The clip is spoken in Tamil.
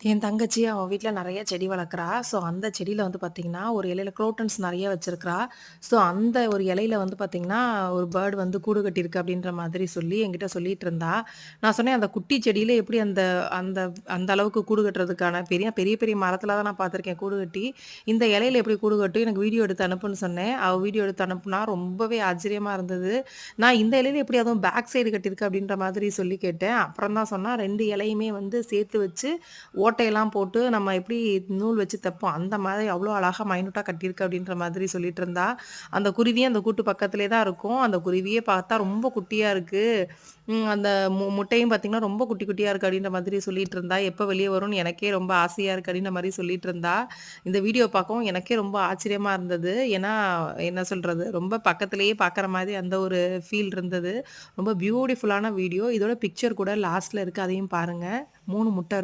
என் தங்கச்சி அவ வீட்ல நெறைய செடி வளர்க்குறா. ஸோ, அந்த செடியில வந்து பார்த்தீங்கன்னா, ஒரு இலையில குரோட்டன்ஸ் நெறைய வச்சிருக்கிறா. ஸோ, அந்த ஒரு இலையில வந்து பார்த்தீங்கன்னா, ஒரு பேர்ட் வந்து கூடு கட்டியிருக்கு அப்டின்ற மாதிரி சொல்லி என்கிட்ட சொல்லிட்டு இருந்தா. நான் சொன்னேன், "அந்த குட்டி செடியில எப்படி அந்த அந்த அந்த அளவுக்கு கூடு கட்டுறதுக்கான பெரிய பெரிய பெரிய மரத்தில தான் நான் பார்த்துருக்கேன் கூடு கட்டி. இந்த இலையில எப்படி கூடு கட்டும்? எனக்கு வீடியோ எடுத்து அனுப்புன்னு" சொன்னேன். அவ வீடியோ எடுத்து அனுப்புனா. ரொம்பவே ஆச்சரியமா இருந்தது. நான் இந்த இலையில எப்படி அதுவும் பேக் சைடு கட்டியிருக்கு அப்டின்ற மாதிரி சொல்லி கேட்டேன். அப்புறம் தான் சொன்னா, 2 இலையுமே வந்து சேர்த்து வச்சு ஓட்டையெல்லாம் போட்டு நம்ம எப்படி நூல் வச்சு தைப்போம், அந்த மாதிரி அவ்வளோ அழகா மைனூட்டா கட்டியிருக்கு அப்படின்ற மாதிரி சொல்லிட்டு இருந்தா. அந்த குருவியும் அந்த கூட்டு பக்கத்திலே தான் இருக்கும். அந்த குருவியே பார்த்தா ரொம்ப குட்டியா இருக்கு. அந்த முட்டையும் பார்த்தீங்கன்னா, ரொம்ப குட்டி குட்டியா இருக்கு அப்படின்ற மாதிரி சொல்லிட்டு இருந்தா. எப்ப வெளிய வரும்னு எனக்கே ரொம்ப ஆசையா இருக்கு அப்படின்ற மாரி சொல்லிட்டு இருந்தா. இந்த வீடியோ பார்க்கவும் எனக்கே ரொம்ப ஆச்சரியமா இருந்தது. ஏன்னா, என்ன சொல்றது, ரொம்ப பக்கத்திலேயே பார்க்குற மாரி அந்த ஒரு ஃபீல் இருந்தது. ரொம்ப பியூட்டிஃபுல்லான வீடியோ. இதோட பிக்சர் கூட லாஸ்ட்ல இருக்கு. அதையும் பாருங்க. 3 முட்டை